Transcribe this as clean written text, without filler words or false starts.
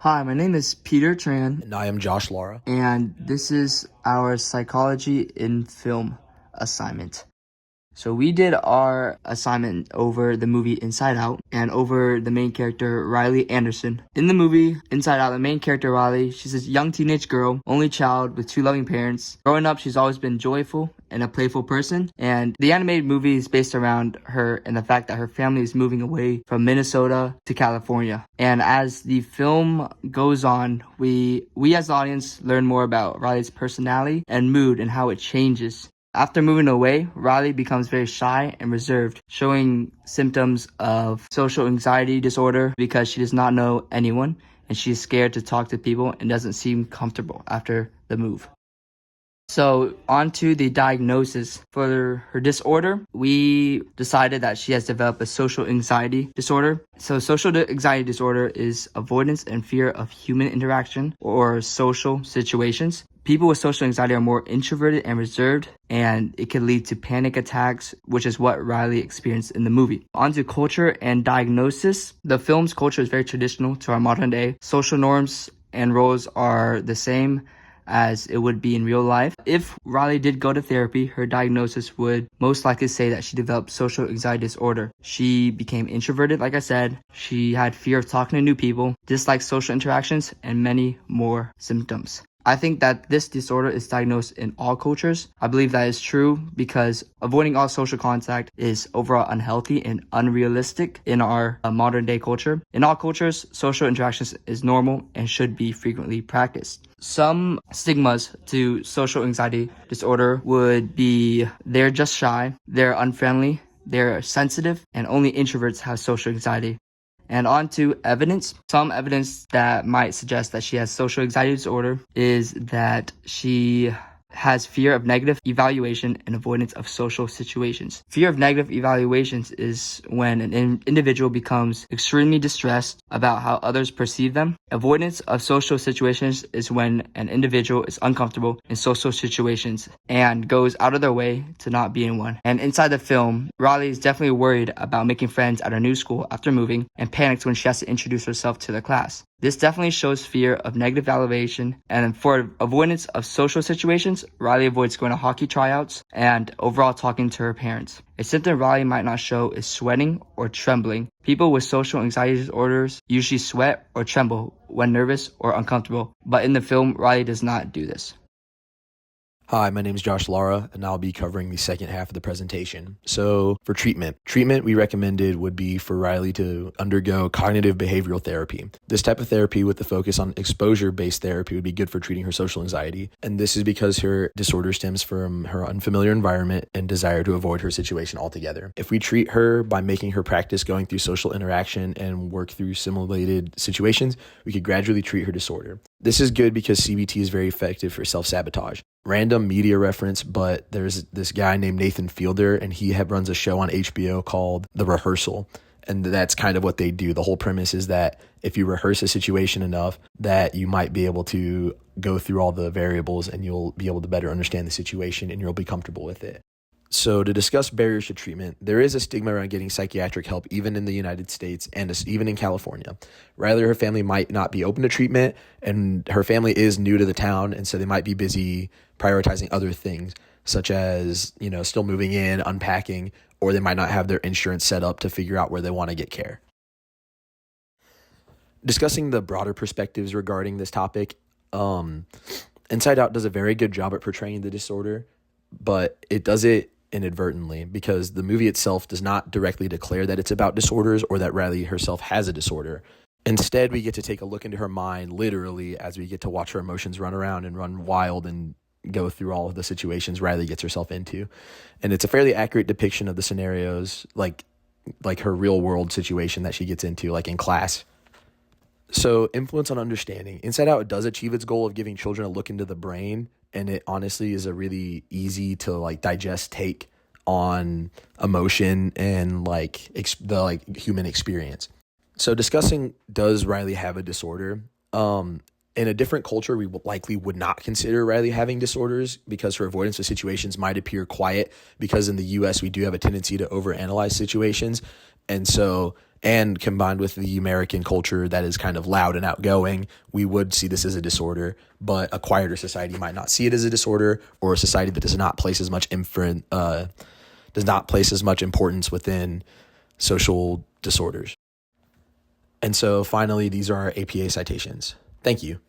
Hi, my name is Peter Tran, And I am Josh Lara. and this is our psychology in film assignment. So we did our assignment over the movie Inside Out and over the main character Riley Anderson. In the movie Inside Out, the main character Riley, she's this young teenage girl, only child with two loving parents. Growing up, she's always been joyful and a playful person, and the animated movie is based around her and the fact that her family is moving away from Minnesota to California. And as the film goes on, we as the audience learn more about Riley's personality and mood and how it changes. After moving away, Riley becomes very shy and reserved, showing symptoms of social anxiety disorder because she does not know anyone and she is scared to talk to people and doesn't seem comfortable after the move. So on to the diagnosis. For her disorder, we decided that she has developed a social anxiety disorder. So social anxiety disorder is avoidance and fear of human interaction or social situations. People with social anxiety are more introverted and reserved, and it can lead to panic attacks, which is what Riley experienced in the movie. On to culture and diagnosis. The film's culture is very traditional to our modern day. Social norms and roles are the same as it would be in real life. If Riley did go to therapy, her diagnosis would most likely say that she developed social anxiety disorder. She became introverted, like I said. She had fear of talking to new people, disliked social interactions, and many more symptoms. I think that this disorder is diagnosed in all cultures. I believe that is true because avoiding all social contact is overall unhealthy and unrealistic in our modern day culture. In all cultures, social interactions is normal and should be frequently practiced. Some stigmas to social anxiety disorder would be they're just shy, they're unfriendly, they're sensitive, and only introverts have social anxiety. And on to evidence. Some evidence that might suggest that she has social anxiety disorder is that she has fear of negative evaluation and avoidance of social situations. Fear of negative evaluations is when an individual becomes extremely distressed about how others perceive them. Avoidance of social situations is when an individual is uncomfortable in social situations and goes out of their way to not be in one. And inside the film, Riley is definitely worried about making friends at her new school after moving and panics when she has to introduce herself to the class. This definitely shows fear of negative validation, and for avoidance of social situations, Riley avoids going to hockey tryouts and overall talking to her parents. A symptom Riley might not show is sweating or trembling. People with social anxiety disorders usually sweat or tremble when nervous or uncomfortable, but in the film, Riley does not do this. Hi, my name is Josh Lara, and I'll be covering the second half of the presentation. So for treatment we recommended would be for Riley to undergo cognitive behavioral therapy. This type of therapy with the focus on exposure-based therapy would be good for treating her social anxiety. And this is because her disorder stems from her unfamiliar environment and desire to avoid her situation altogether. If we treat her by making her practice going through social interaction and work through simulated situations, we could gradually treat her disorder. This is good because CBT is very effective for self-sabotage. Random media reference, but there's this guy named Nathan Fielder, and he runs a show on HBO called The Rehearsal. And that's kind of what they do. The whole premise is that if you rehearse a situation enough, that you might be able to go through all the variables and you'll be able to better understand the situation and you'll be comfortable with it. So to discuss barriers to treatment, there is a stigma around getting psychiatric help even in the United States and even in California. Riley, her family might not be open to treatment, and her family is new to the town, and so they might be busy prioritizing other things, such as, still moving in, unpacking, or they might not have their insurance set up to figure out where they want to get care. Discussing the broader perspectives regarding this topic, Inside Out does a very good job at portraying the disorder, but it does it inadvertently because the movie itself does not directly declare that it's about disorders or that Riley herself has a disorder. Instead, we get to take a look into her mind literally as we get to watch her emotions run around and run wild and go through all of the situations Riley gets herself into. And it's a fairly accurate depiction of the scenarios, like her real world situation that she gets into, like in class. So influence on understanding. Inside Out does achieve its goal of giving children a look into the brain, and it honestly is a really easy to digest take on emotion and the human experience. So discussing, does Riley have a disorder? In a different culture, we likely would not consider Riley having disorders because her avoidance of situations might appear quiet, because in the US we do have a tendency to overanalyze situations. And so And combined with the American culture that is kind of loud and outgoing, we would see this as a disorder, but a quieter society might not see it as a disorder, or a society that does not place as much importance within social disorders. And so finally, these are our APA citations. Thank you.